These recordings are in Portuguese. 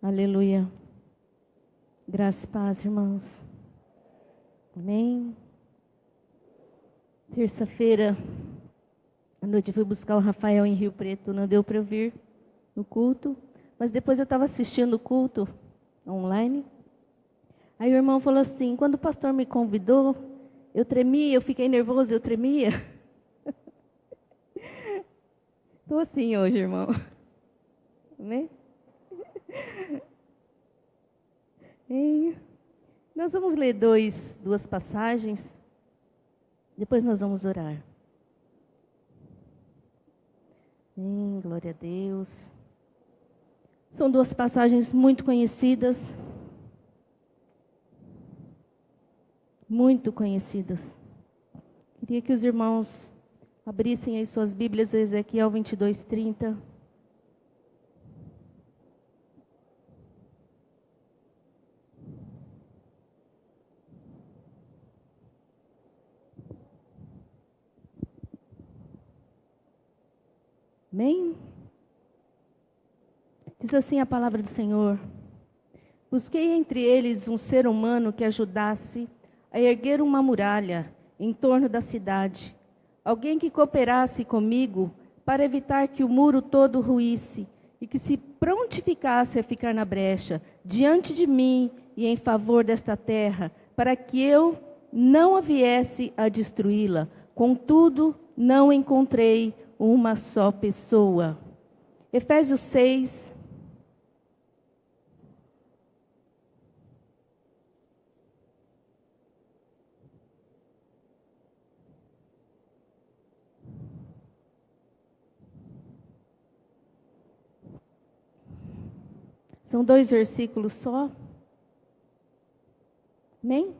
Aleluia. Graça e paz, irmãos. Amém. Terça-feira, à noite, eu fui buscar o Rafael em Rio Preto. Não deu para eu vir no culto. Mas depois eu estava assistindo o culto online. Aí o irmão falou assim, quando o pastor me convidou, eu tremia, eu fiquei nervoso, eu tremia. Estou assim hoje, irmão. Amém? Nós vamos ler duas passagens, depois nós vamos orar. Glória a Deus. São duas passagens muito conhecidas. Muito conhecidas. Queria que os irmãos abrissem as suas Bíblias, Ezequiel 22:30. Amém? Diz assim a palavra do Senhor. Busquei entre eles um ser humano que ajudasse a erguer uma muralha em torno da cidade. Alguém que cooperasse comigo para evitar que o muro todo ruísse e que se prontificasse a ficar na brecha diante de mim e em favor desta terra, para que eu não a viesse a destruí-la. Contudo, não encontrei uma só pessoa. Efésios 6. São 2 versículos só. Amém?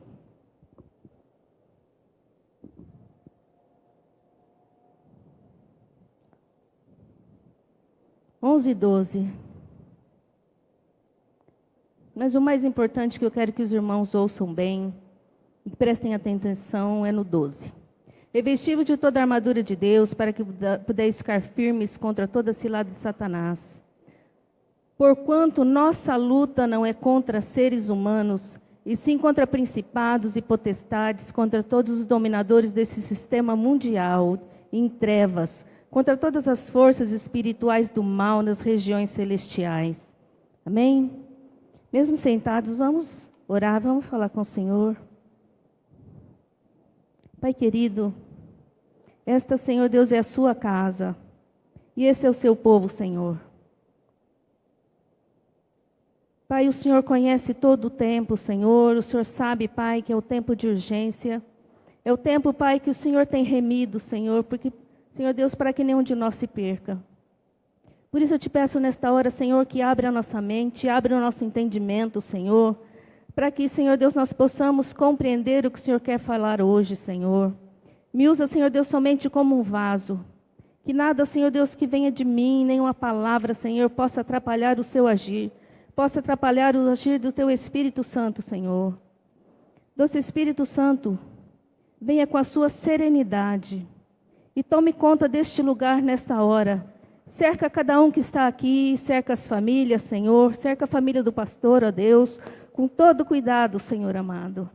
Onze e 12. Mas o mais importante que eu quero que os irmãos ouçam bem e prestem atenção é no 12. Revesti-vos de toda a armadura de Deus para que podeis ficar firmes contra toda a cilada de Satanás. Porquanto nossa luta não é contra seres humanos, e sim contra principados e potestades, contra todos os dominadores desse sistema mundial em trevas, contra todas as forças espirituais do mal nas regiões celestiais. Amém? Mesmo sentados, vamos orar, vamos falar com o Senhor. Pai querido, esta, Senhor Deus, é a sua casa, e esse é o seu povo, Senhor. Pai, o Senhor conhece todo o tempo, Senhor. O Senhor sabe, Pai, que é o tempo de urgência. É o tempo, Pai, que o Senhor tem remido, Senhor, porque, Senhor Deus, para que nenhum de nós se perca. Por isso eu te peço nesta hora, Senhor, que abra a nossa mente, abra o nosso entendimento, Senhor, para que, Senhor Deus, nós possamos compreender o que o Senhor quer falar hoje, Senhor. Me usa, Senhor Deus, somente como um vaso. Que nada, Senhor Deus, que venha de mim, nenhuma palavra, Senhor, possa atrapalhar o seu agir. Possa atrapalhar o agir do Teu Espírito Santo, Senhor. Doce Espírito Santo, venha com a sua serenidade e tome conta deste lugar nesta hora. Cerca cada um que está aqui, cerca as famílias, Senhor, cerca a família do pastor, ó Deus, com todo cuidado, Senhor amado.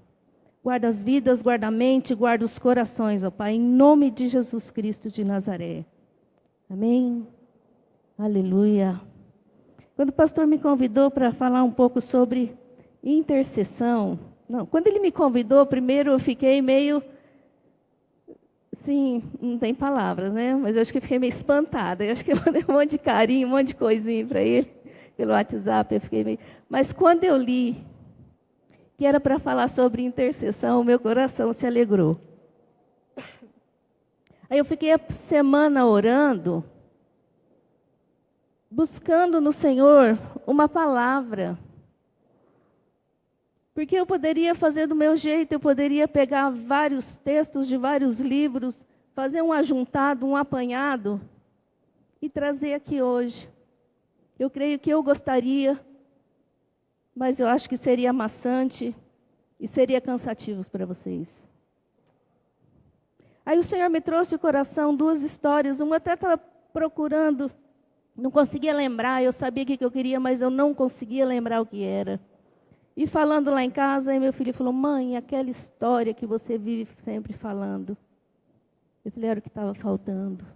Guarda as vidas, guarda a mente, guarda os corações, ó Pai, em nome de Jesus Cristo de Nazaré. Amém? Aleluia. Quando o pastor me convidou para falar um pouco sobre intercessão, quando ele me convidou, primeiro eu fiquei meio, assim, não tem palavras, né? Mas eu acho que eu fiquei meio espantada. Eu acho que eu mandei um monte de carinho, um monte de coisinha para ele, pelo WhatsApp, eu fiquei meio... Mas quando eu li que era para falar sobre intercessão, o meu coração se alegrou. Aí eu fiquei a semana orando, buscando no Senhor uma palavra. Porque eu poderia fazer do meu jeito, eu poderia pegar vários textos de vários livros, fazer um ajuntado, um apanhado, e trazer aqui hoje. Eu creio que eu gostaria, mas eu acho que seria maçante e seria cansativo para vocês. Aí o Senhor me trouxe ao coração 2 histórias, uma até estava procurando Não conseguia lembrar, eu sabia o que eu queria, mas eu não conseguia lembrar o que era. E falando lá em casa, aí meu filho falou, mãe, aquela história que você vive sempre falando. Eu falei, era o que estava faltando.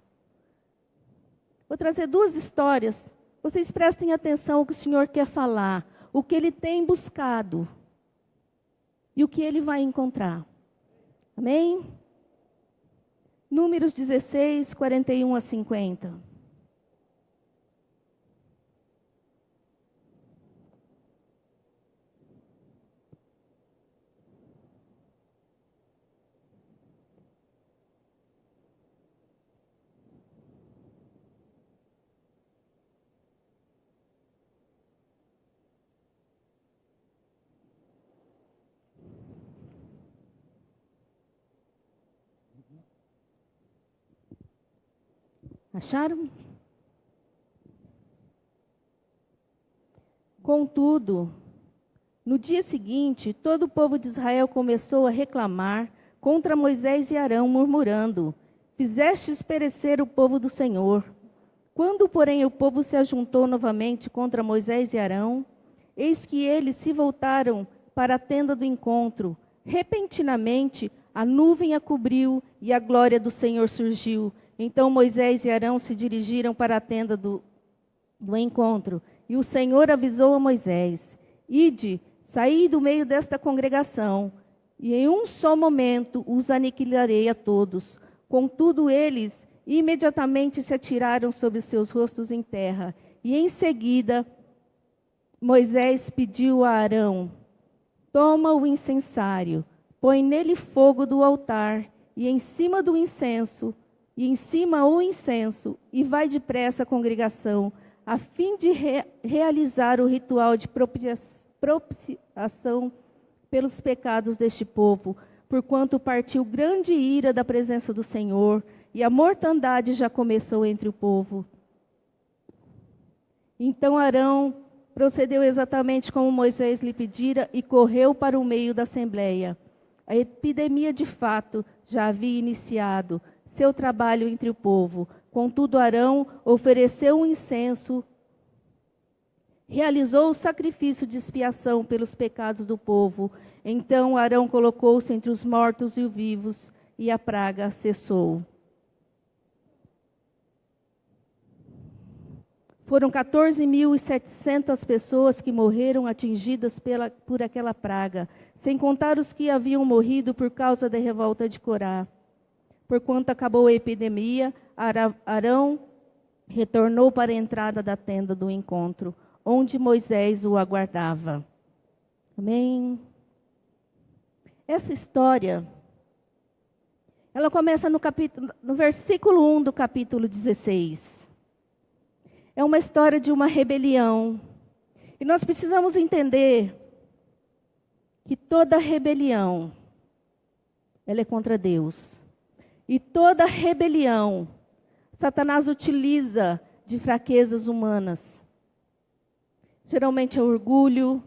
Vou trazer 2 histórias. Vocês prestem atenção ao que o Senhor quer falar, o que Ele tem buscado e o que Ele vai encontrar. Amém? Números 16, 41 a 50. Acharam? Contudo, no dia seguinte, todo o povo de Israel começou a reclamar contra Moisés e Arão, murmurando: Fizestes perecer o povo do Senhor. Quando, porém, o povo se ajuntou novamente contra Moisés e Arão, eis que eles se voltaram para a tenda do encontro. Repentinamente, a nuvem a cobriu e a glória do Senhor surgiu. Então Moisés e Arão se dirigiram para a tenda do encontro. E o Senhor avisou a Moisés: Ide, saí do meio desta congregação, e em um só momento os aniquilarei a todos. Contudo, eles imediatamente se atiraram sobre os seus rostos em terra. E em seguida, Moisés pediu a Arão: Toma o incensário, põe nele fogo do altar, e em cima do incenso, o incenso, e vai depressa à congregação, a fim de realizar o ritual de propiciação pelos pecados deste povo, porquanto partiu grande ira da presença do Senhor, e a mortandade já começou entre o povo. Então Arão procedeu exatamente como Moisés lhe pedira e correu para o meio da assembleia. A epidemia de fato já havia iniciado seu trabalho entre o povo. Contudo, Arão ofereceu um incenso, realizou o sacrifício de expiação pelos pecados do povo. Então Arão colocou-se entre os mortos e os vivos, e a praga cessou. Foram 14.700 pessoas que morreram atingidas por aquela praga, sem contar os que haviam morrido por causa da revolta de Corá. Porquanto acabou a epidemia, Arão retornou para a entrada da tenda do encontro, onde Moisés o aguardava. Amém? Essa história, ela começa no versículo 1 do capítulo 16. É uma história de uma rebelião. E nós precisamos entender que toda rebelião, ela é contra Deus. E toda rebelião, Satanás utiliza de fraquezas humanas. Geralmente é orgulho,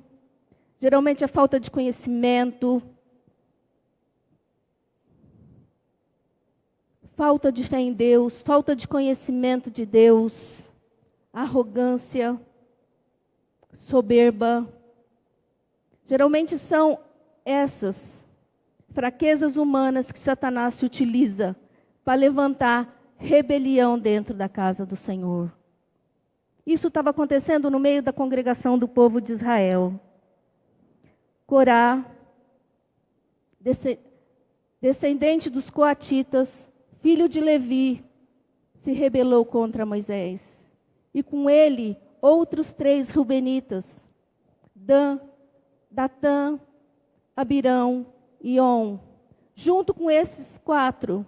geralmente é falta de conhecimento, falta de fé em Deus, falta de conhecimento de Deus, arrogância, soberba. Geralmente são essas fraquezas humanas que Satanás se utiliza para levantar rebelião dentro da casa do Senhor. Isso estava acontecendo no meio da congregação do povo de Israel. Corá, descendente dos coatitas, filho de Levi, se rebelou contra Moisés. E com ele, outros 3 rubenitas, Datã, Abirão e On. Junto com esses 4,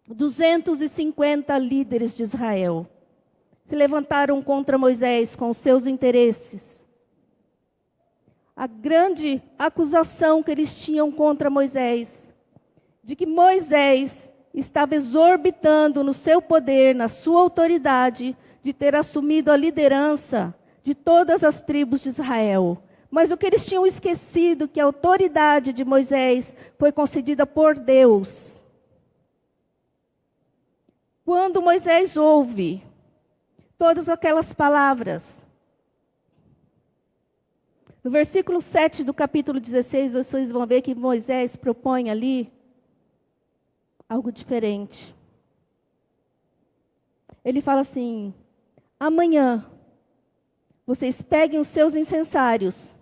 250 líderes de Israel se levantaram contra Moisés com seus interesses. A grande acusação que eles tinham contra Moisés, de que Moisés estava exorbitando no seu poder, na sua autoridade, de ter assumido a liderança de todas as tribos de Israel. Mas o que eles tinham esquecido, que a autoridade de Moisés foi concedida por Deus. Quando Moisés ouve todas aquelas palavras. No versículo 7 do capítulo 16, vocês vão ver que Moisés propõe ali algo diferente. Ele fala assim: amanhã, vocês peguem os seus incensários,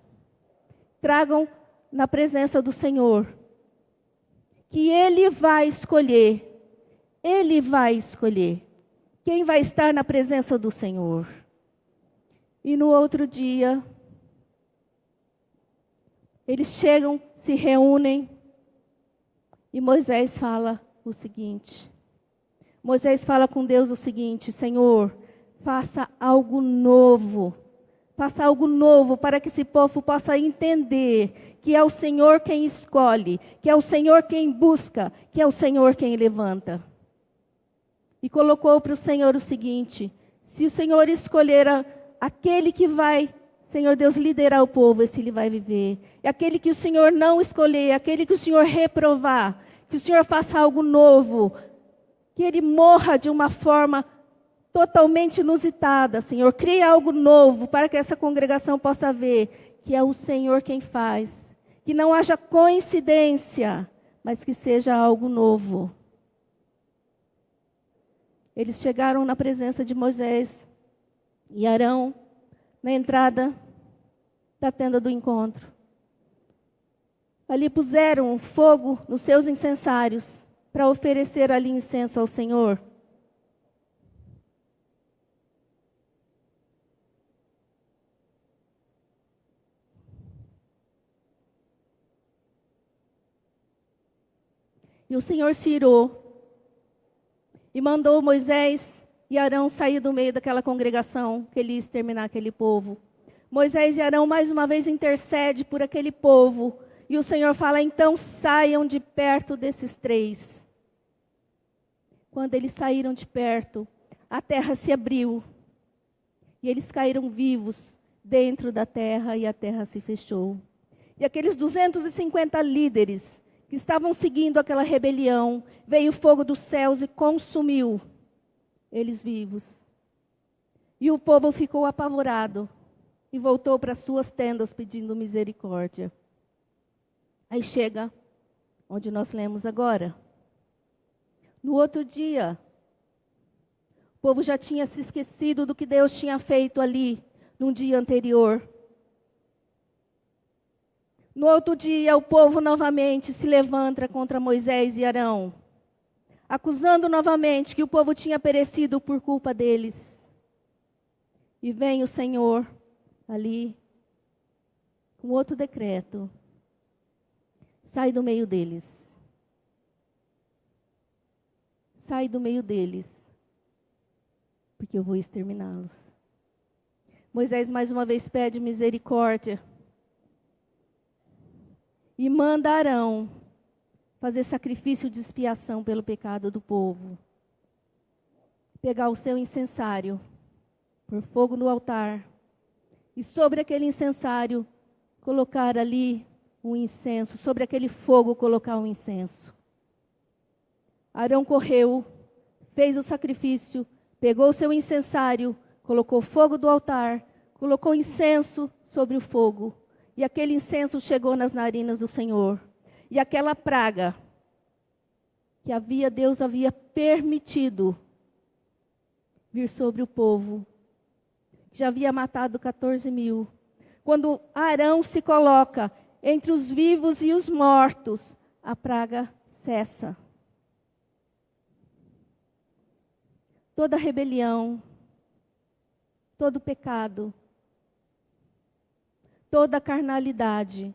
tragam na presença do Senhor, que Ele vai escolher quem vai estar na presença do Senhor. E no outro dia, eles chegam, se reúnem, e Moisés fala o seguinte. Moisés fala com Deus o seguinte: Senhor, faça algo novo. Faça algo novo para que esse povo possa entender que é o Senhor quem escolhe, que é o Senhor quem busca, que é o Senhor quem levanta. E colocou para o Senhor o seguinte: se o Senhor escolher aquele que vai, Senhor Deus, liderar o povo, esse ele vai viver. E aquele que o Senhor não escolher, aquele que o Senhor reprovar, que o Senhor faça algo novo, que ele morra de uma forma totalmente inusitada, Senhor. Crie algo novo para que essa congregação possa ver que é o Senhor quem faz. Que não haja coincidência, mas que seja algo novo. Eles chegaram na presença de Moisés e Arão, na entrada da tenda do encontro. Ali puseram fogo nos seus incensários para oferecer ali incenso ao Senhor. E o Senhor se irou e mandou Moisés e Arão sair do meio daquela congregação, que ele ia exterminar aquele povo. Moisés e Arão mais uma vez intercedem por aquele povo. E o Senhor fala: então saiam de perto desses três. Quando eles saíram de perto, a terra se abriu. E eles caíram vivos dentro da terra e a terra se fechou. E aqueles 250 líderes que estavam seguindo aquela rebelião, veio o fogo dos céus e consumiu eles vivos. E o povo ficou apavorado e voltou para suas tendas pedindo misericórdia. Aí chega onde nós lemos agora. No outro dia, o povo já tinha se esquecido do que Deus tinha feito ali no dia anterior. No outro dia, o povo novamente se levanta contra Moisés e Arão, acusando novamente que o povo tinha perecido por culpa deles. E vem o Senhor ali com outro decreto. Sai do meio deles. Sai do meio deles, porque eu vou exterminá-los. Moisés mais uma vez pede misericórdia. E manda Arão fazer sacrifício de expiação pelo pecado do povo. Pegar o seu incensário, pôr fogo no altar. E sobre aquele incensário, colocar ali um incenso. Sobre aquele fogo, colocar um incenso. Arão correu, fez o sacrifício, pegou o seu incensário, colocou fogo do altar, colocou incenso sobre o fogo. E aquele incenso chegou nas narinas do Senhor. E aquela praga que Deus havia permitido vir sobre o povo, já havia matado 14.000. Quando Arão se coloca entre os vivos e os mortos, a praga cessa. Toda rebelião, todo pecado, toda carnalidade,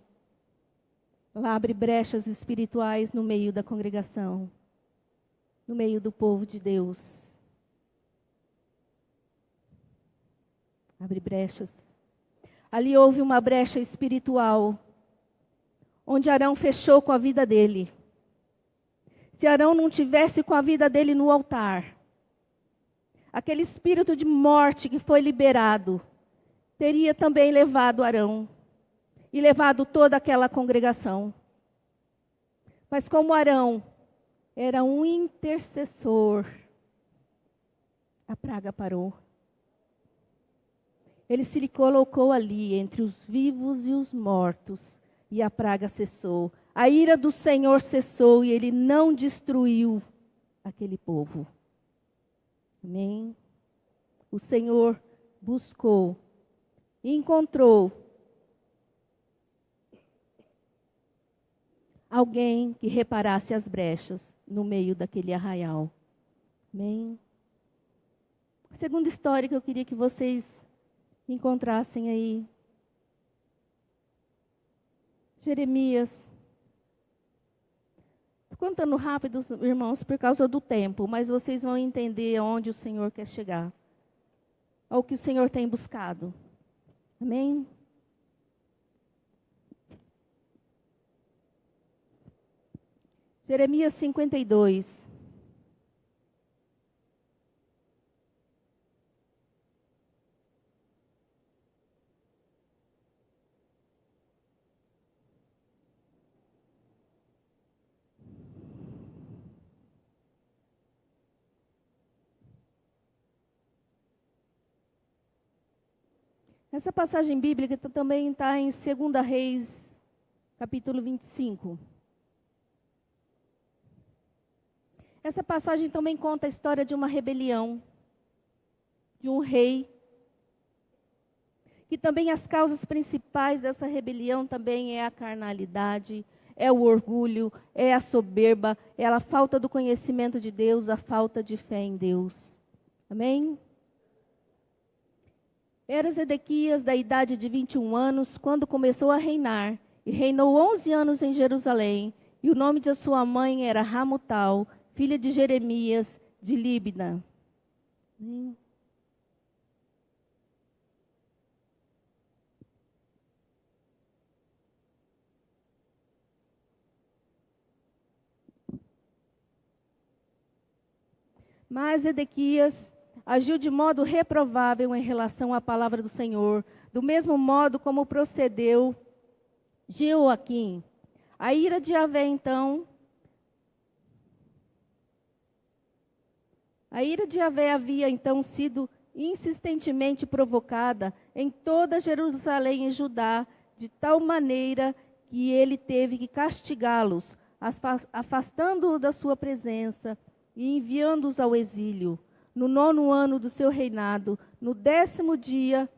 ela abre brechas espirituais no meio da congregação, no meio do povo de Deus. Abre brechas. Ali houve uma brecha espiritual, onde Arão fechou com a vida dele. Se Arão não tivesse com a vida dele no altar, aquele espírito de morte que foi liberado, teria também levado Arão e levado toda aquela congregação. Mas como Arão era um intercessor, a praga parou. Ele se colocou ali entre os vivos e os mortos, e a praga cessou. A ira do Senhor cessou e ele não destruiu aquele povo. Amém? O Senhor buscou, encontrou alguém que reparasse as brechas no meio daquele arraial. Amém? A segunda história que eu queria que vocês encontrassem aí. Jeremias. Estou contando rápido, irmãos, por causa do tempo, mas vocês vão entender aonde o Senhor quer chegar. Ao que o Senhor tem buscado. Amém? Jeremias 52. Essa passagem bíblica também está em 2 Reis, capítulo 25. Essa passagem também conta a história de uma rebelião, de um rei, que também as causas principais dessa rebelião também é a carnalidade, é o orgulho, é a soberba, é a falta do conhecimento de Deus, a falta de fé em Deus. Amém? Era Zedequias da idade de 21 anos, quando começou a reinar, e reinou 11 anos em Jerusalém, e o nome de sua mãe era Hamutal, filha de Jeremias, de Líbna. Mas Zedequias agiu de modo reprovável em relação à palavra do Senhor, do mesmo modo como procedeu Jeoaquim. A ira de Yahvé, então, havia então sido insistentemente provocada em toda Jerusalém e Judá, de tal maneira que ele teve que castigá-los, afastando-os da sua presença e enviando-os ao exílio. No 9º ano do seu reinado, no 10º dia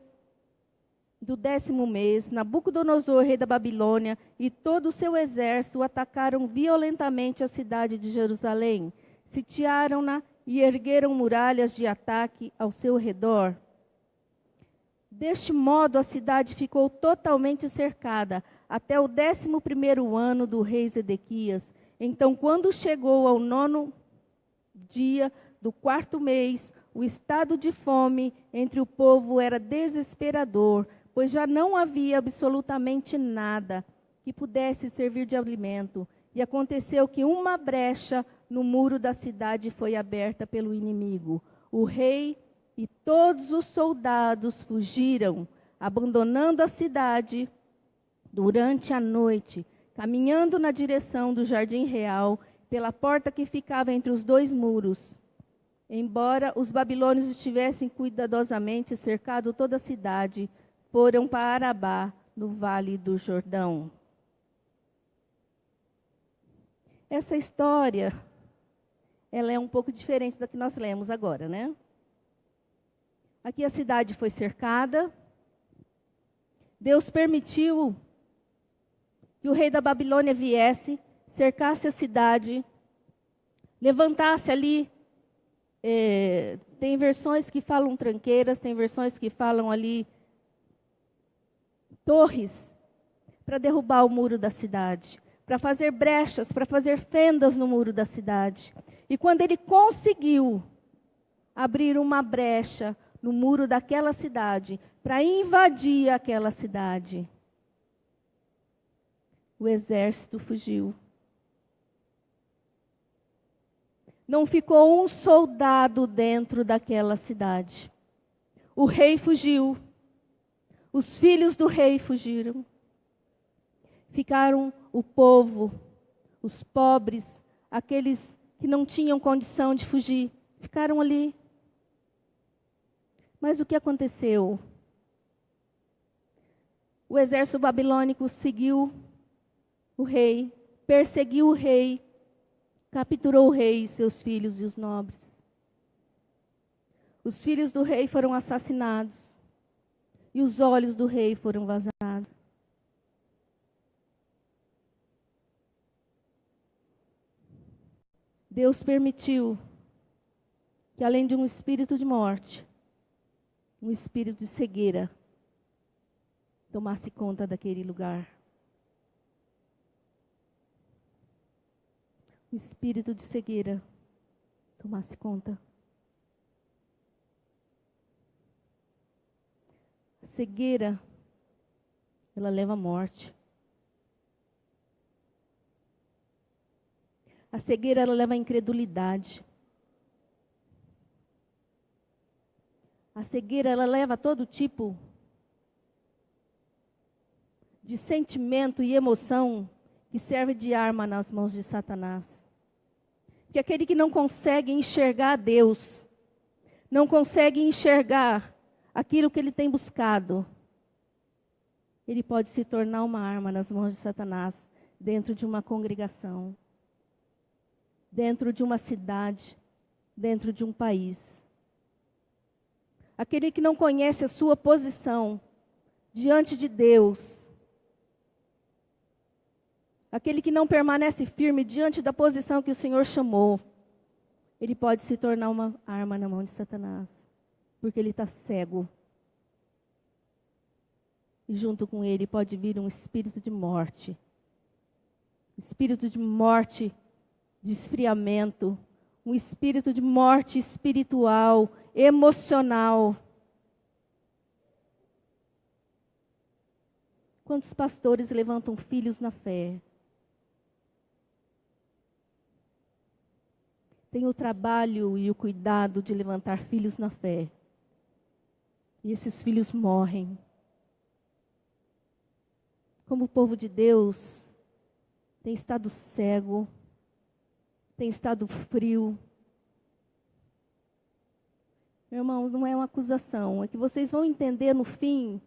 do 10º mês, Nabucodonosor, rei da Babilônia, e todo o seu exército atacaram violentamente a cidade de Jerusalém, sitiaram-na e ergueram muralhas de ataque ao seu redor. Deste modo, a cidade ficou totalmente cercada até o 11º ano do rei Zedequias. Então, quando chegou ao 9º dia do 4º mês, o estado de fome entre o povo era desesperador, pois já não havia absolutamente nada que pudesse servir de alimento. E aconteceu que uma brecha no muro da cidade foi aberta pelo inimigo. O rei e todos os soldados fugiram, abandonando a cidade durante a noite, caminhando na direção do jardim real, pela porta que ficava entre os dois muros. Embora os babilônios estivessem cuidadosamente cercado toda a cidade, foram para Arabá, no vale do Jordão. Essa história, ela é um pouco diferente da que nós lemos agora, né? Aqui a cidade foi cercada. Deus permitiu que o rei da Babilônia viesse, cercasse a cidade, levantasse ali. Tem versões que falam tranqueiras, tem versões que falam ali torres, para derrubar o muro da cidade, para fazer brechas, para fazer fendas no muro da cidade. E quando ele conseguiu abrir uma brecha no muro daquela cidade, para invadir aquela cidade, o exército fugiu. Não ficou um soldado dentro daquela cidade. O rei fugiu. Os filhos do rei fugiram. Ficaram o povo, os pobres, aqueles que não tinham condição de fugir, ficaram ali. Mas o que aconteceu? o exército babilônico seguiu o rei, perseguiu o rei, capturou o rei e seus filhos e os nobres. Os filhos do rei foram assassinados e os olhos do rei foram vazados. Deus permitiu que, além de um espírito de morte, um espírito de cegueira tomasse conta daquele lugar. O espírito de cegueira tomasse conta. A cegueira, ela leva à morte. A cegueira, ela leva à incredulidade. A cegueira, ela leva a todo tipo de sentimento e emoção que serve de arma nas mãos de Satanás. Porque aquele que não consegue enxergar a Deus, não consegue enxergar aquilo que ele tem buscado, ele pode se tornar uma arma nas mãos de Satanás, dentro de uma congregação, dentro de uma cidade, dentro de um país. Aquele que não conhece a sua posição diante de Deus, aquele que não permanece firme diante da posição que o Senhor chamou, ele pode se tornar uma arma na mão de Satanás, porque ele está cego. E junto com ele pode vir um espírito de morte de esfriamento, um espírito de morte espiritual, emocional. Quantos pastores levantam filhos na fé? Tem o trabalho e o cuidado de levantar filhos na fé. E esses filhos morrem. Como o povo de Deus tem estado cego, tem estado frio. Meu irmão, não é uma acusação, é que vocês vão entender no fim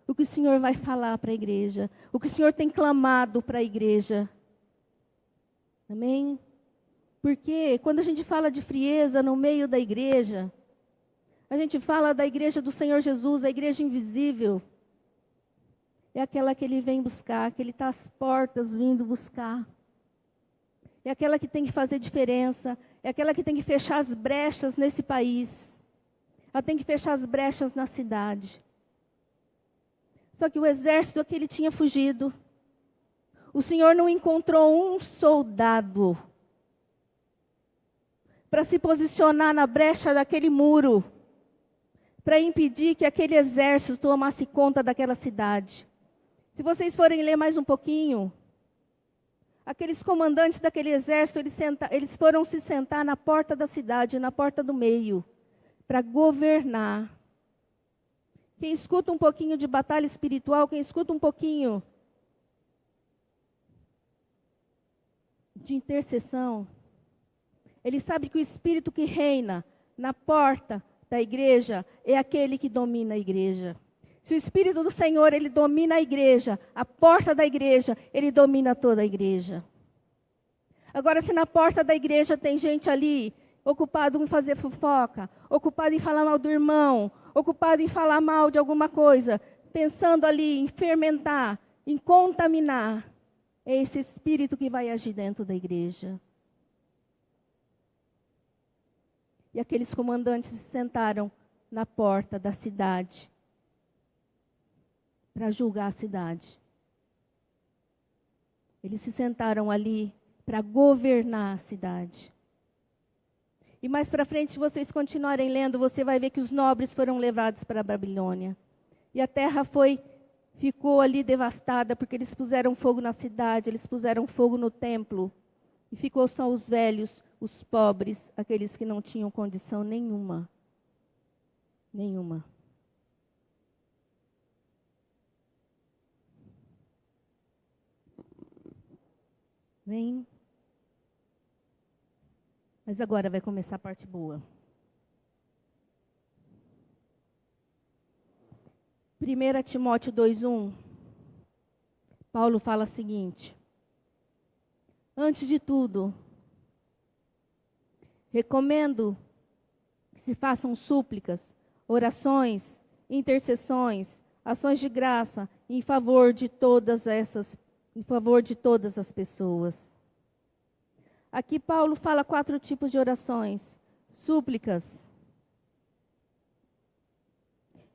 o que o Senhor vai falar para a igreja, o que o Senhor tem clamado para a igreja. Amém? Porque quando a gente fala de frieza no meio da igreja, a gente fala da igreja do Senhor Jesus, a igreja invisível. É aquela que ele vem buscar, que ele está às portas vindo buscar. É aquela que tem que fazer diferença, é aquela que tem que fechar as brechas nesse país. Ela tem que fechar as brechas na cidade. Só que o exército aquele tinha fugido. O Senhor não encontrou um soldado para se posicionar na brecha daquele muro, para impedir que aquele exército tomasse conta daquela cidade. Se vocês forem ler mais um pouquinho, aqueles comandantes daquele exército, eles foram se sentar na porta da cidade, na porta do meio, para governar. Quem escuta um pouquinho de batalha espiritual, quem escuta um pouquinho de intercessão, ele sabe que o espírito que reina na porta da igreja é aquele que domina a igreja. Se o Espírito do Senhor, ele domina a igreja, a porta da igreja, ele domina toda a igreja. Agora, se na porta da igreja tem gente ali, ocupado em fazer fofoca, ocupado em falar mal do irmão, ocupado em falar mal de alguma coisa, pensando ali em fermentar, em contaminar, é esse espírito que vai agir dentro da igreja. E aqueles comandantes se sentaram na porta da cidade para julgar a cidade. Eles se sentaram ali para governar a cidade. E mais para frente, se vocês continuarem lendo, você vai ver que os nobres foram levados para a Babilônia. E a terra ficou ali devastada, porque eles puseram fogo na cidade, eles puseram fogo no templo. E ficou só os velhos, os pobres, aqueles que não tinham condição nenhuma. Nenhuma. Vem. Mas agora vai começar a parte boa. 1 Timóteo 2:1. Paulo fala o seguinte: antes de tudo, recomendo que se façam súplicas, orações, intercessões, ações de graça em favor de todas as pessoas. Aqui Paulo fala 4 tipos de orações. Súplicas.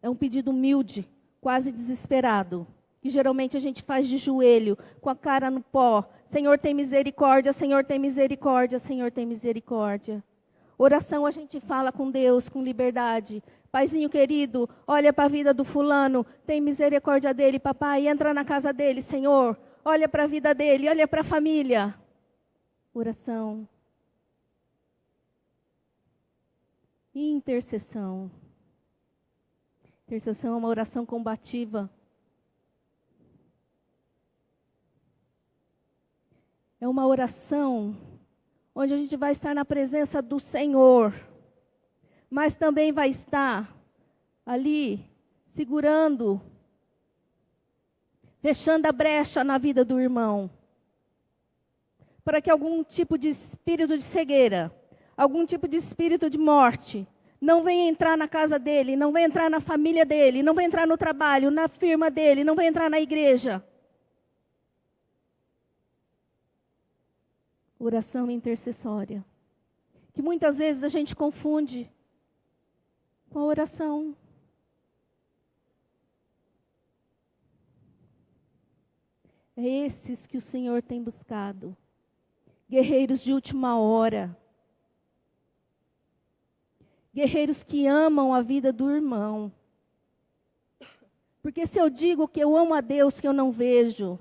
É um pedido humilde, quase desesperado, que geralmente a gente faz de joelho, com a cara no pó. Senhor, tem misericórdia, Senhor, tem misericórdia, Senhor, tem misericórdia. Oração a gente fala com Deus, com liberdade. Paizinho querido, olha para a vida do fulano, tem misericórdia dele, papai, entra na casa dele, Senhor. Olha para a vida dele, olha para a família. Oração. E intercessão. Intercessão é uma oração combativa. É uma oração onde a gente vai estar na presença do Senhor, mas também vai estar ali, segurando, fechando a brecha na vida do irmão, para que algum tipo de espírito de cegueira, algum tipo de espírito de morte, não venha entrar na casa dele, não venha entrar na família dele, não venha entrar no trabalho, na firma dele, não venha entrar na igreja. Oração intercessória, que muitas vezes a gente confunde com a oração. É esses que o Senhor tem buscado, guerreiros de última hora, guerreiros que amam a vida do irmão. Porque se eu digo que eu amo a Deus que eu não vejo,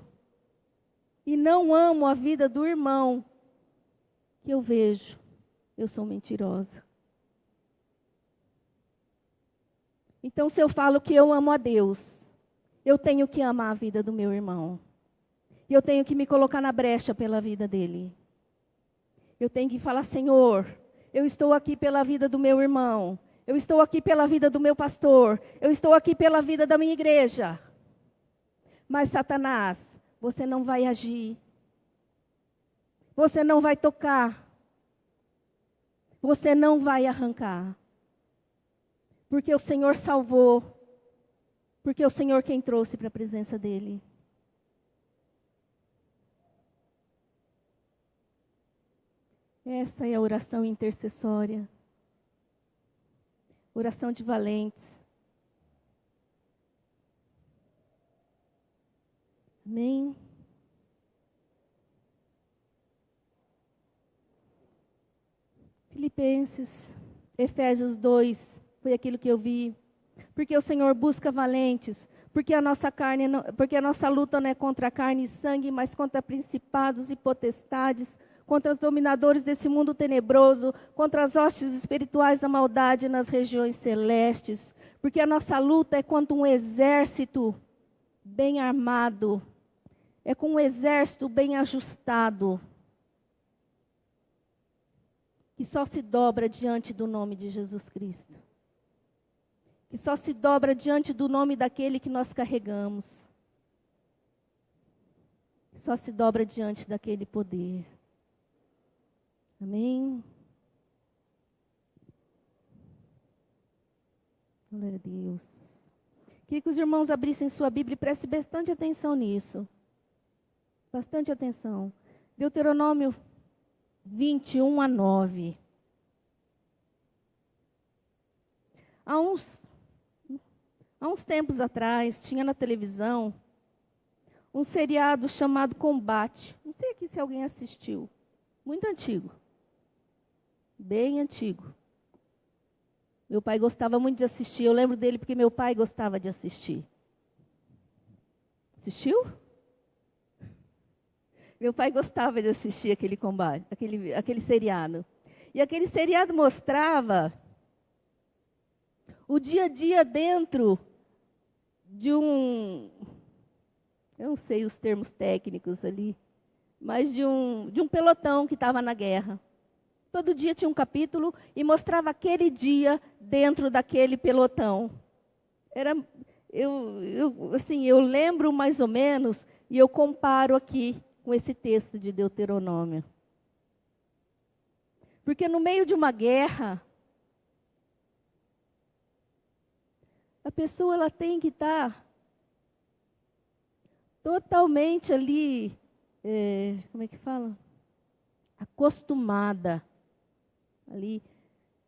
e não amo a vida do irmão que eu vejo, eu sou mentirosa. Então, se eu falo que eu amo a Deus, eu tenho que amar a vida do meu irmão. E eu tenho que me colocar na brecha pela vida dele. Eu tenho que falar, Senhor, eu estou aqui pela vida do meu irmão. Eu estou aqui pela vida do meu pastor. Eu estou aqui pela vida da minha igreja. Mas, Satanás, você não vai agir. Você não vai tocar. Você não vai arrancar. Porque o Senhor salvou. Porque o Senhor quem trouxe para a presença dele. Essa é a oração intercessória. Oração de valentes. Amém? Filipenses, Efésios 2, foi aquilo que eu vi. Porque o Senhor busca valentes, porque a nossa luta não é contra carne e sangue, mas contra principados e potestades, contra os dominadores desse mundo tenebroso, contra as hostes espirituais da maldade nas regiões celestes. Porque a nossa luta é contra um exército bem armado, é com um exército bem ajustado, que só se dobra diante do nome de Jesus Cristo. Que só se dobra diante do nome daquele que nós carregamos. Que só se dobra diante daquele poder. Amém? Glória a Deus. Queria que os irmãos abrissem sua Bíblia e prestem bastante atenção nisso. Bastante atenção. Deuteronômio 21:9. Há uns tempos atrás, tinha na televisão um seriado chamado Combate. Não sei aqui se alguém assistiu. Muito antigo. Bem antigo. Meu pai gostava muito de assistir. Eu lembro dele porque meu pai gostava de assistir. Assistiu? Meu pai gostava de assistir aquele combate, aquele seriado. E aquele seriado mostrava o dia a dia dentro de eu não sei os termos técnicos ali, mas de um pelotão que estava na guerra. Todo dia tinha um capítulo e mostrava aquele dia dentro daquele pelotão. Eu lembro mais ou menos E eu comparo aqui com esse texto de Deuteronômio. Porque no meio de uma guerra, a pessoa ela tem que estar totalmente ali, como é que fala? Acostumada ali,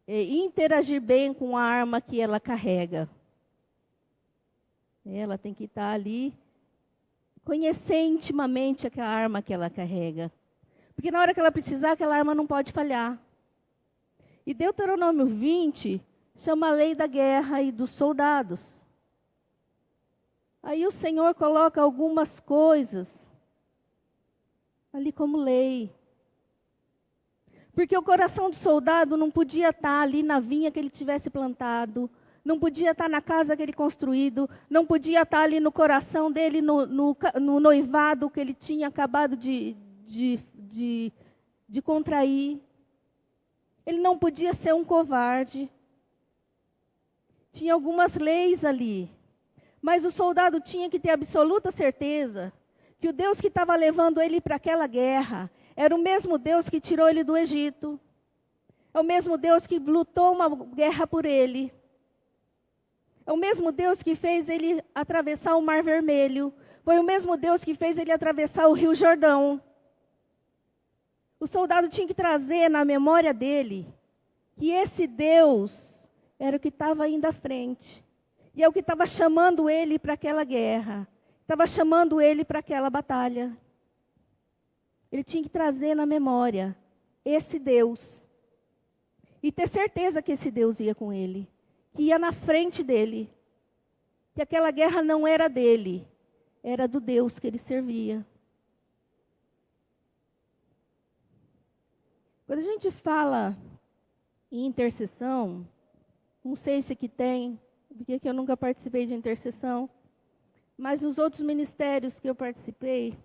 interagir bem com a arma que ela carrega. Ela tem que estar ali, conhecer intimamente a arma que ela carrega. Porque na hora que ela precisar, aquela arma não pode falhar. E Deuteronômio 20 chama a lei da guerra e dos soldados. Aí o Senhor coloca algumas coisas ali como lei. Porque o coração do soldado não podia estar ali na vinha que ele tivesse plantado, não podia estar na casa que ele construído, não podia estar ali no coração dele, no noivado que ele tinha acabado de contrair. Ele não podia ser um covarde. Tinha algumas leis ali. Mas o soldado tinha que ter absoluta certeza que o Deus que estava levando ele para aquela guerra era o mesmo Deus que tirou ele do Egito. É o mesmo Deus que lutou uma guerra por ele. É o mesmo Deus que fez ele atravessar o Mar Vermelho. Foi o mesmo Deus que fez ele atravessar o Rio Jordão. O soldado tinha que trazer na memória dele que esse Deus era o que estava indo à frente. E é o que estava chamando ele para aquela guerra. Estava chamando ele para aquela batalha. Ele tinha que trazer na memória esse Deus. E ter certeza que esse Deus ia com ele. Que ia na frente dele. Que aquela guerra não era dele. Era do Deus que ele servia. Quando a gente fala em intercessão, não sei se aqui tem, porque eu nunca participei de intercessão, mas nos outros ministérios que eu participei,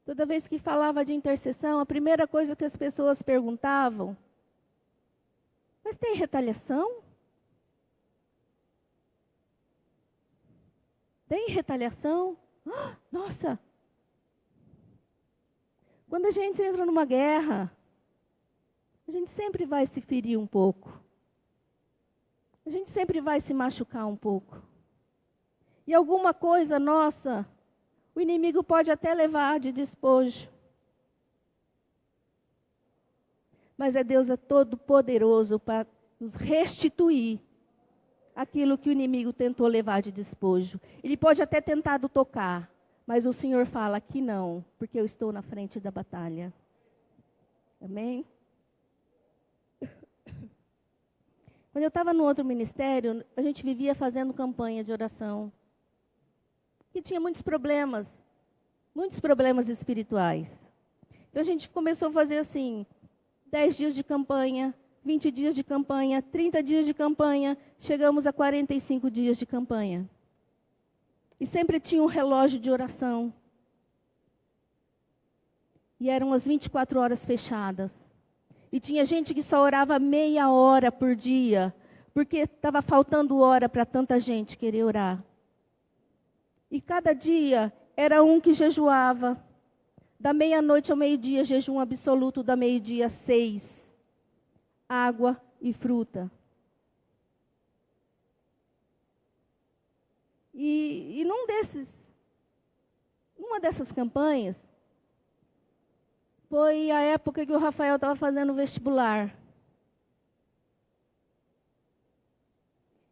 toda vez que falava de intercessão, a primeira coisa que as pessoas perguntavam, mas tem retaliação? Tem retaliação? Nossa! Quando a gente entra numa guerra, a gente sempre vai se ferir um pouco. A gente sempre vai se machucar um pouco. E alguma coisa nossa, o inimigo pode até levar de despojo. Mas Deus é todo poderoso para nos restituir aquilo que o inimigo tentou levar de despojo. Ele pode até tentar tocar, mas o Senhor fala que não, porque eu estou na frente da batalha. Amém? Quando eu estava no outro ministério, a gente vivia fazendo campanha de oração. E tinha muitos problemas espirituais. Então a gente começou a fazer assim, 10 dias de campanha, 20 dias de campanha, 30 dias de campanha, chegamos a 45 dias de campanha. E sempre tinha um relógio de oração. E eram as 24 horas fechadas. E tinha gente que só orava meia hora por dia, porque estava faltando hora para tanta gente querer orar. E cada dia era um que jejuava. Da meia-noite ao meio-dia, jejum absoluto, da meio-dia às 6. Água e fruta. E numa dessas campanhas, foi a época que o Rafael estava fazendo o vestibular.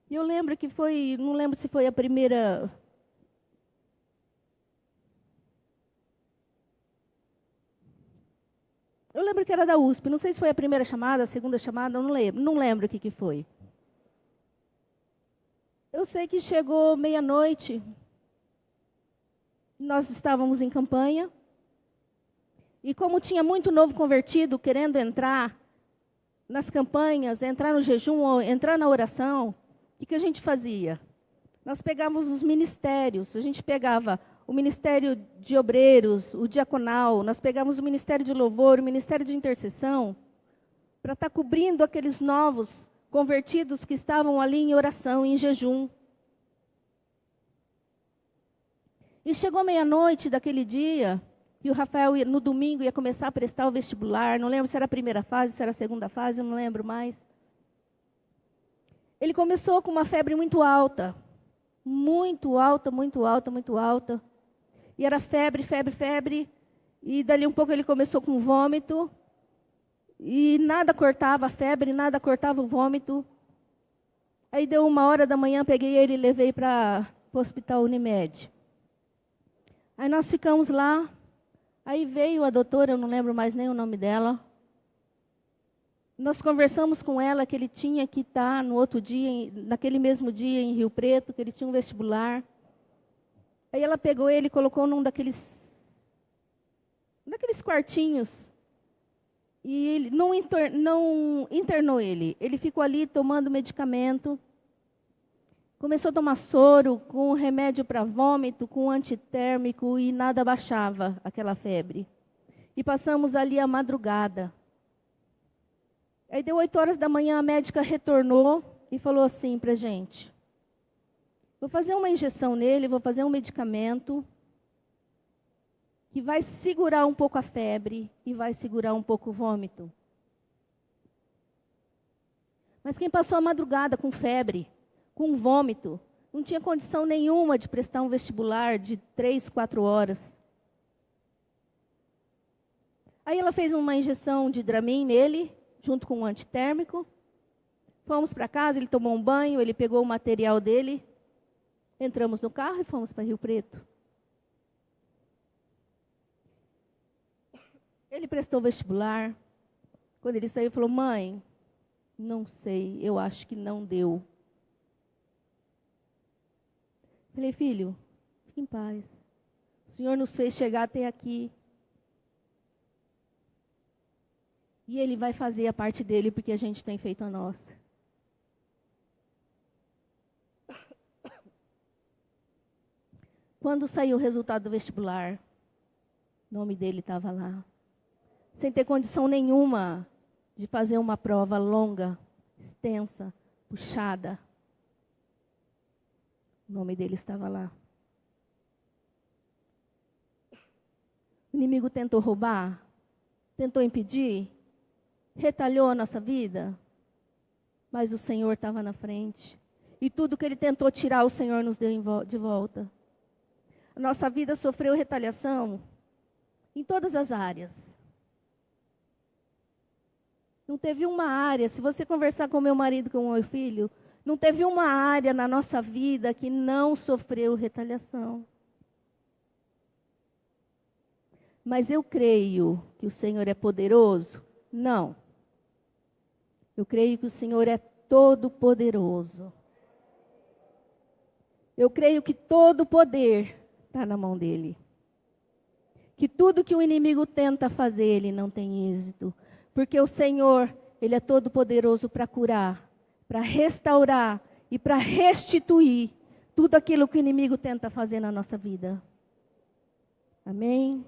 E eu lembro que foi, não lembro se foi a primeira... Eu lembro que era da USP, não sei se foi a primeira chamada, a segunda chamada, eu não lembro o que foi. Eu sei que chegou meia-noite, nós estávamos em campanha, e como tinha muito novo convertido querendo entrar nas campanhas, entrar no jejum, ou entrar na oração, o que a gente fazia? Nós pegávamos os ministérios, a gente pegava o Ministério de Obreiros, o Diaconal, nós pegávamos o Ministério de Louvor, o Ministério de Intercessão, para estar cobrindo aqueles novos convertidos que estavam ali em oração, em jejum. E chegou meia-noite daquele dia, e o Rafael, no domingo, ia começar a prestar o vestibular. Não lembro se era a primeira fase, se era a segunda fase, eu não lembro mais. Ele começou com uma febre muito alta. Muito alta, muito alta, muito alta. E era febre, febre, febre. E dali um pouco ele começou com vômito. E nada cortava a febre, nada cortava o vômito. Aí deu 1h da manhã, peguei ele e levei para o hospital Unimed. Aí nós ficamos lá. Aí veio a doutora, eu não lembro mais nem o nome dela. Nós conversamos com ela que ele tinha que estar no outro dia, naquele mesmo dia em Rio Preto, que ele tinha um vestibular. Aí ela pegou ele e colocou num daqueles quartinhos. E ele não internou ele. Ele ficou ali tomando medicamento. Começou a tomar soro com remédio para vômito, com antitérmico e nada baixava aquela febre. E passamos ali a madrugada. Aí deu 8h da manhã, a médica retornou e falou assim para a gente: vou fazer uma injeção nele, vou fazer um medicamento que vai segurar um pouco a febre e vai segurar um pouco o vômito. Mas quem passou a madrugada com febre, com vômito, não tinha condição nenhuma de prestar um vestibular de 3, 4 horas. Aí ela fez uma injeção de Dramin nele, junto com um antitérmico. Fomos para casa, ele tomou um banho, ele pegou o material dele, entramos no carro e fomos para Rio Preto. Ele prestou vestibular. Quando ele saiu, ele falou: mãe, não sei, eu acho que não deu. Falei: filho, fique em paz. O Senhor nos fez chegar até aqui. E Ele vai fazer a parte dele, porque a gente tem feito a nossa. Quando saiu o resultado do vestibular, o nome dele estava lá. Sem ter condição nenhuma de fazer uma prova longa, extensa, puxada. O nome dele estava lá. O inimigo tentou roubar, tentou impedir, retalhou a nossa vida, mas o Senhor estava na frente. E tudo que ele tentou tirar, o Senhor nos deu de volta. A nossa vida sofreu retaliação em todas as áreas. Não teve uma área, se você conversar com meu marido, com o meu filho, não teve uma área na nossa vida que não sofreu retaliação. Mas eu creio que o Senhor é poderoso? Não. Eu creio que o Senhor é todo-poderoso. Eu creio que todo o poder está na mão dele. Que tudo que o inimigo tenta fazer, ele não tem êxito. Porque o Senhor, Ele é todo poderoso para curar, para restaurar e para restituir tudo aquilo que o inimigo tenta fazer na nossa vida. Amém?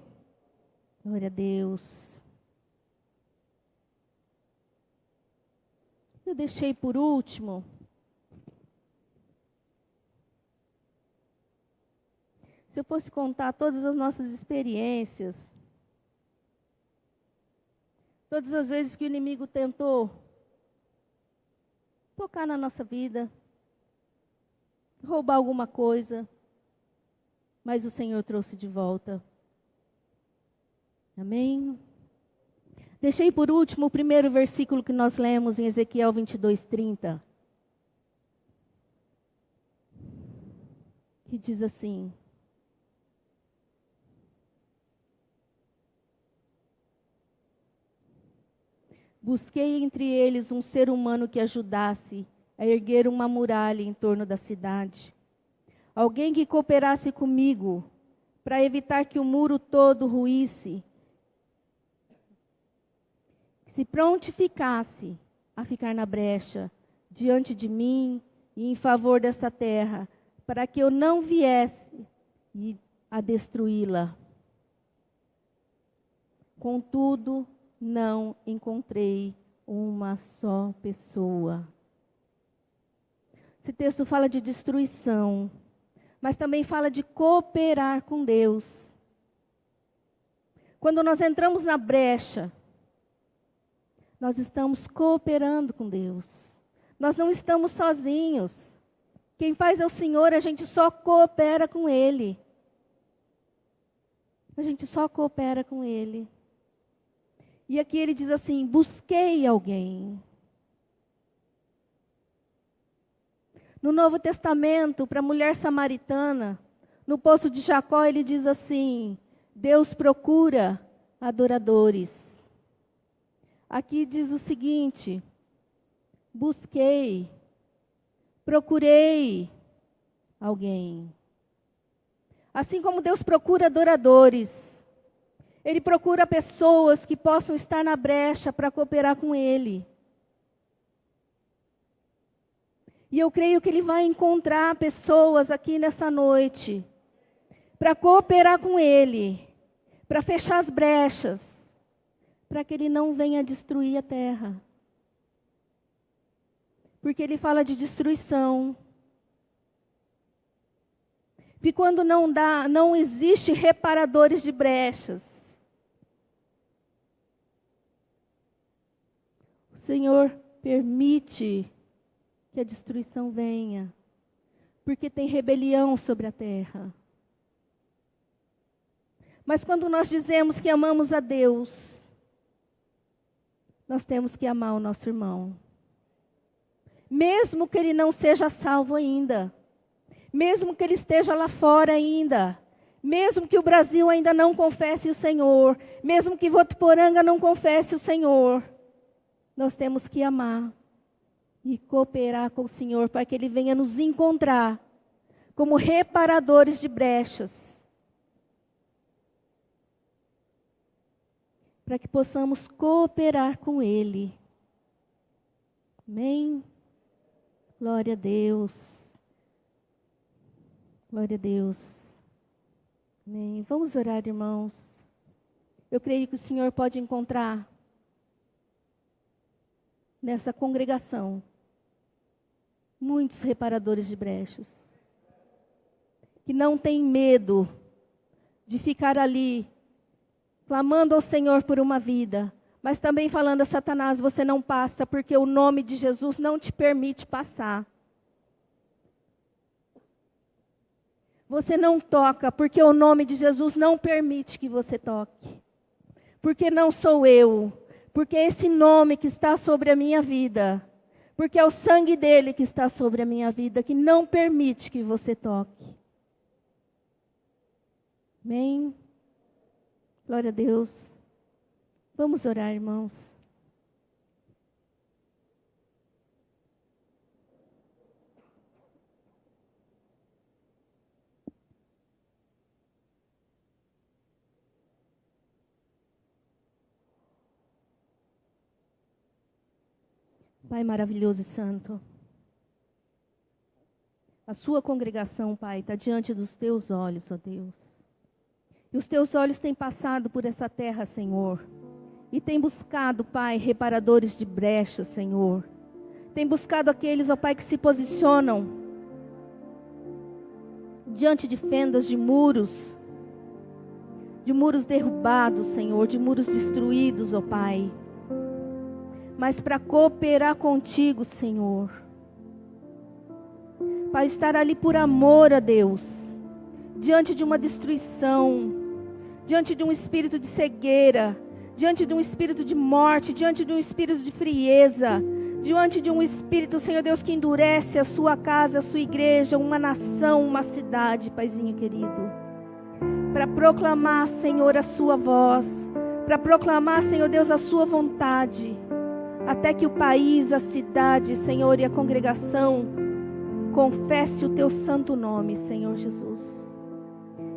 Glória a Deus. Eu deixei por último se eu fosse contar todas as nossas experiências, todas as vezes que o inimigo tentou tocar na nossa vida, roubar alguma coisa, mas o Senhor trouxe de volta. Amém? Deixei por último o primeiro versículo que nós lemos em Ezequiel 22:30. Que diz assim: busquei entre eles um ser humano que ajudasse a erguer uma muralha em torno da cidade. Alguém que cooperasse comigo para evitar que o muro todo ruísse. Que se prontificasse a ficar na brecha diante de mim e em favor desta terra, para que eu não viesse a destruí-la. Contudo, não encontrei uma só pessoa. Esse texto fala de destruição. mas também fala de cooperar com Deus. Quando nós entramos na brecha, nós estamos cooperando com Deus. Nós não estamos sozinhos. Quem faz é o Senhor, a gente só coopera com Ele. A gente só coopera com Ele. E aqui ele diz assim: busquei alguém. No Novo Testamento, para a mulher samaritana, no poço de Jacó, ele diz assim: Deus procura adoradores. Aqui diz o seguinte: busquei, procurei alguém. Assim como Deus procura adoradores, Ele procura pessoas que possam estar na brecha para cooperar com Ele. E eu creio que Ele vai encontrar pessoas aqui nessa noite para cooperar com Ele, para fechar as brechas, para que Ele não venha destruir a terra. Porque Ele fala de destruição. E quando não existe reparadores de brechas, o Senhor permite que a destruição venha, porque tem rebelião sobre a terra. Mas quando nós dizemos que amamos a Deus, nós temos que amar o nosso irmão. Mesmo que ele não seja salvo ainda, mesmo que ele esteja lá fora ainda, mesmo que o Brasil ainda não confesse o Senhor, mesmo que Votuporanga não confesse o Senhor, nós temos que amar e cooperar com o Senhor para que Ele venha nos encontrar como reparadores de brechas, para que possamos cooperar com Ele. Amém? Glória a Deus. Glória a Deus. Amém. Vamos orar, irmãos. Eu creio que o Senhor pode encontrar nessa congregação muitos reparadores de brechas, que não têm medo de ficar ali clamando ao Senhor por uma vida, mas também falando a Satanás: você não passa porque o nome de Jesus não te permite passar. Você não toca porque o nome de Jesus não permite que você toque. Porque não sou eu, porque é esse nome que está sobre a minha vida, porque é o sangue dele que está sobre a minha vida, que não permite que você toque. Amém? Glória a Deus. Vamos orar, irmãos. Pai maravilhoso e santo, a sua congregação, Pai, está diante dos teus olhos, ó Deus. E os teus olhos têm passado por essa terra, Senhor, e têm buscado, Pai, reparadores de brechas, Senhor. Tem buscado aqueles, ó Pai, que se posicionam diante de fendas de muros derrubados, Senhor, de muros destruídos, ó Pai. Mas para cooperar contigo, Senhor, para estar ali por amor a Deus, diante de uma destruição, diante de um espírito de cegueira, diante de um espírito de morte, diante de um espírito de frieza, diante de um espírito, Senhor Deus, que endurece a sua casa, a sua igreja, uma nação, uma cidade, Paizinho querido, para proclamar, Senhor, a sua voz, para proclamar, Senhor Deus, a sua vontade, até que o país, a cidade, Senhor, e a congregação confesse o teu santo nome, Senhor Jesus.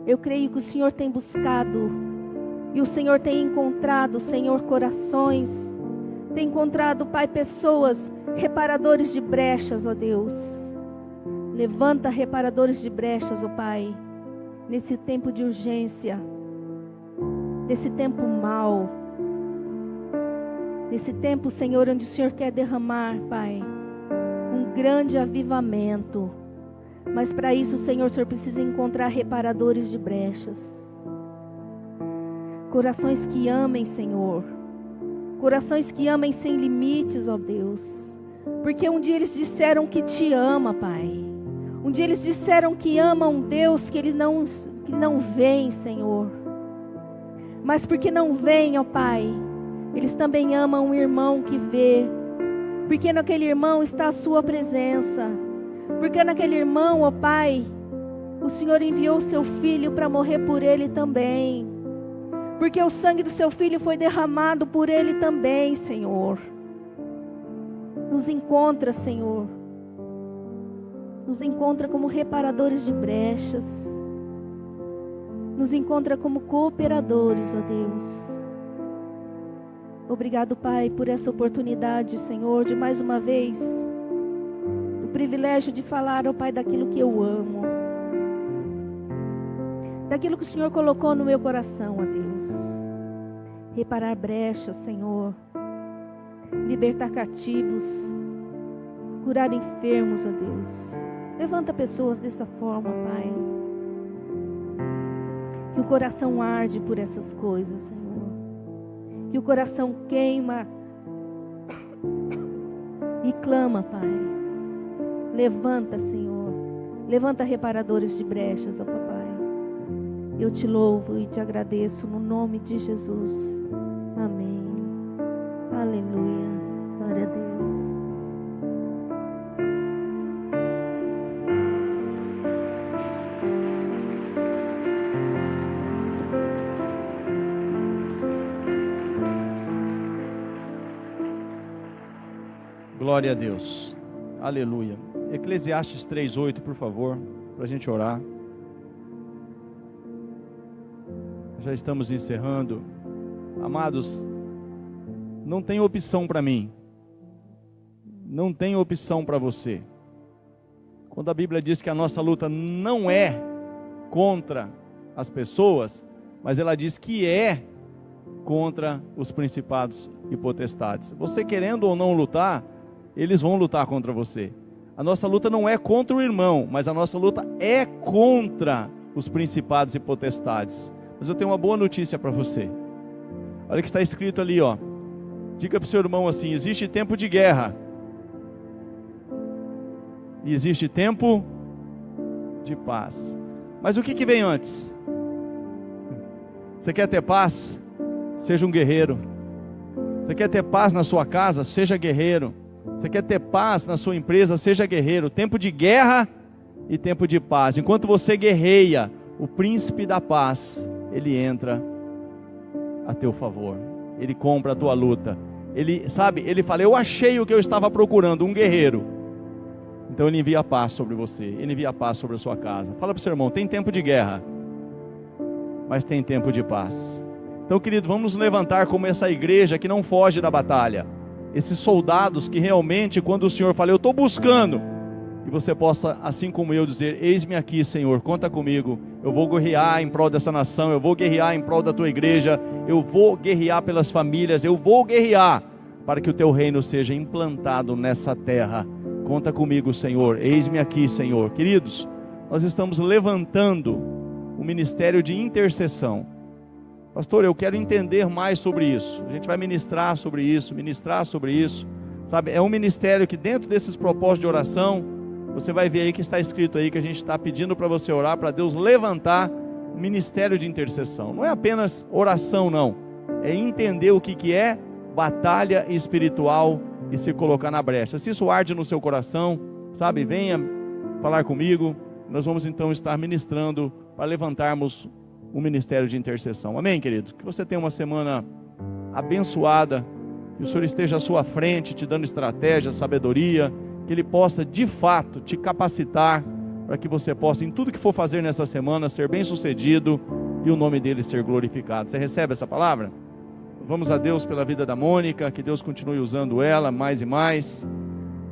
Eu creio que o Senhor tem buscado, e o Senhor tem encontrado, Senhor, corações, tem encontrado, Pai, pessoas, reparadores de brechas, ó Deus. Levanta reparadores de brechas, ó Pai, nesse tempo de urgência, nesse tempo mau, nesse tempo, Senhor, onde o Senhor quer derramar, Pai, um grande avivamento. Mas para isso, Senhor, o Senhor precisa encontrar reparadores de brechas. Corações que amem, Senhor. Corações que amem sem limites, ó Deus. Porque um dia eles disseram que te ama, Pai. Um dia eles disseram que amam Deus, que não veem, Senhor. Mas porque não veem, ó Pai, eles também amam um irmão que vê. Porque naquele irmão está a sua presença. Porque naquele irmão, ó Pai, o Senhor enviou o seu filho para morrer por ele também. Porque o sangue do seu filho foi derramado por ele também, Senhor. Nos encontra, Senhor. Nos encontra como reparadores de brechas. Nos encontra como cooperadores, ó Deus. Obrigado, Pai, por essa oportunidade, Senhor, de mais uma vez, o privilégio de falar, ó Pai, daquilo que eu amo. Daquilo que o Senhor colocou no meu coração, ó Deus. Reparar brechas, Senhor. Libertar cativos. Curar enfermos, ó Deus. Levanta pessoas dessa forma, Pai. Que o coração arde por essas coisas, Senhor. Que o coração queima e clama, Pai. Levanta, Senhor. Levanta reparadores de brechas, ó Papai. Eu te louvo e te agradeço no nome de Jesus. Amém. Aleluia. Glória a Deus. Glória a Deus. Aleluia. Eclesiastes 3:8, por favor, para a gente orar. Já estamos encerrando. Amados, não tem opção para mim. Não tem opção para você. Quando a Bíblia diz que a nossa luta não é contra as pessoas, mas ela diz que é contra os principados e potestades. Você querendo ou não lutar, eles vão lutar contra você. A nossa luta não é contra o irmão, mas a nossa luta é contra os principados e potestades. Mas eu tenho uma boa notícia para você. Olha o que está escrito ali, ó. Diga para o seu irmão assim: existe tempo de guerra e existe tempo de paz. Mas o que vem antes? Você quer ter paz? Seja um guerreiro. Você quer ter paz na sua casa? Seja guerreiro. Você quer ter paz na sua empresa? Seja guerreiro. Tempo de guerra e tempo de paz. Enquanto você guerreia, o príncipe da paz, ele entra a teu favor. Ele compra a tua luta. Ele fala: eu achei o que eu estava procurando, um guerreiro. Então ele envia a paz sobre você. Ele envia a paz sobre a sua casa. Fala para o seu irmão: tem tempo de guerra, mas tem tempo de paz. Então, querido, vamos nos levantar como essa igreja que não foge da batalha. Esses soldados que realmente, quando o Senhor fala: eu estou buscando, e você possa, assim como eu, dizer: eis-me aqui, Senhor, conta comigo. Eu vou guerrear em prol dessa nação, eu vou guerrear em prol da tua igreja, eu vou guerrear pelas famílias, eu vou guerrear para que o teu reino seja implantado nessa terra. Conta comigo, Senhor, eis-me aqui, Senhor. Queridos, nós estamos levantando o ministério de intercessão. Pastor, eu quero entender mais sobre isso. A gente vai ministrar sobre isso, sabe? É um ministério que dentro desses propósitos de oração, você vai ver aí que está escrito aí que a gente está pedindo para você orar, para Deus levantar um ministério de intercessão. Não é apenas oração, não. É entender o que é batalha espiritual e se colocar na brecha. Se isso arde no seu coração, sabe? Venha falar comigo. Nós vamos então estar ministrando para levantarmos um ministério de intercessão. Amém, querido? Que você tenha uma semana abençoada, que o Senhor esteja à sua frente, te dando estratégia, sabedoria, que Ele possa de fato te capacitar para que você possa, em tudo que for fazer nessa semana, ser bem sucedido e o nome dEle ser glorificado. Você recebe essa palavra? Vamos a Deus pela vida da Mônica, que Deus continue usando ela mais e mais.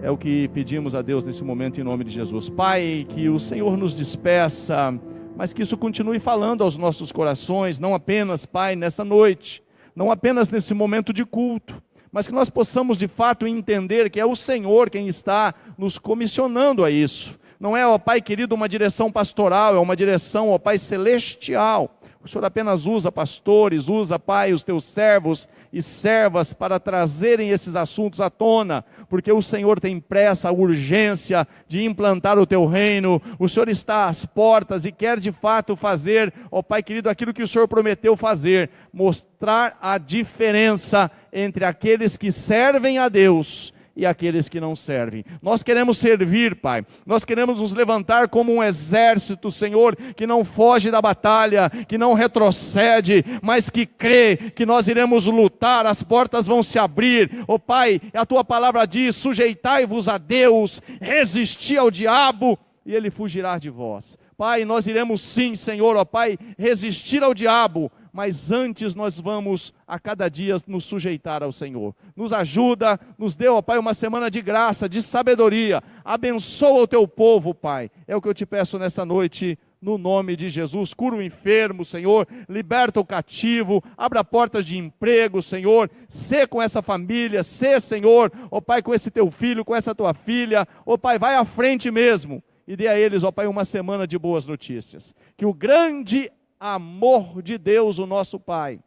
É o que pedimos a Deus nesse momento em nome de Jesus. Pai, que o Senhor nos despeça, mas que isso continue falando aos nossos corações, não apenas, Pai, nessa noite, não apenas nesse momento de culto, mas que nós possamos de fato entender que é o Senhor quem está nos comissionando a isso. não é, ó Pai querido, uma direção pastoral, é uma direção, ó Pai, celestial. O Senhor apenas usa pastores, usa, Pai, os teus servos e servas para trazerem esses assuntos à tona, porque o Senhor tem pressa, urgência de implantar o teu reino. O Senhor está às portas e quer de fato fazer, ó Pai querido, aquilo que o Senhor prometeu fazer, mostrar a diferença entre aqueles que servem a Deus e aqueles que não servem. Nós queremos servir, Pai. Nós queremos nos levantar como um exército, Senhor, que não foge da batalha, que não retrocede, mas que crê que nós iremos lutar, as portas vão se abrir. Ó Pai, a tua palavra diz: sujeitai-vos a Deus, resisti ao diabo e ele fugirá de vós. Pai, nós iremos sim, Senhor, ó Pai, resistir ao diabo, mas antes nós vamos a cada dia nos sujeitar ao Senhor. Nos ajuda, nos dê, ó Pai, uma semana de graça, de sabedoria. Abençoa o teu povo, Pai. É o que eu te peço nessa noite, no nome de Jesus. Cura o enfermo, Senhor. Liberta o cativo. Abra portas de emprego, Senhor. Sê com essa família, sê, Senhor, ó Pai, com esse teu filho, com essa tua filha. Ó Pai, vai à frente mesmo e dê a eles, ó Pai, uma semana de boas notícias. Que o grande amor de Deus, o nosso Pai,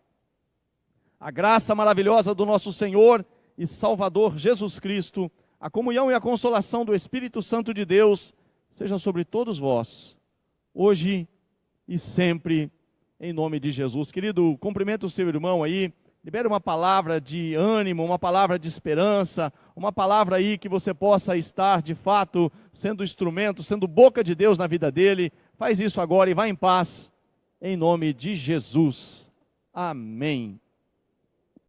a graça maravilhosa do nosso Senhor e Salvador Jesus Cristo, a comunhão e a consolação do Espírito Santo de Deus, seja sobre todos vós, hoje e sempre, em nome de Jesus. Querido, cumprimenta o seu irmão aí, libere uma palavra de ânimo, uma palavra de esperança, uma palavra aí que você possa estar, de fato, sendo instrumento, sendo boca de Deus na vida dele. Faz isso agora e vá em paz, em nome de Jesus. Amém.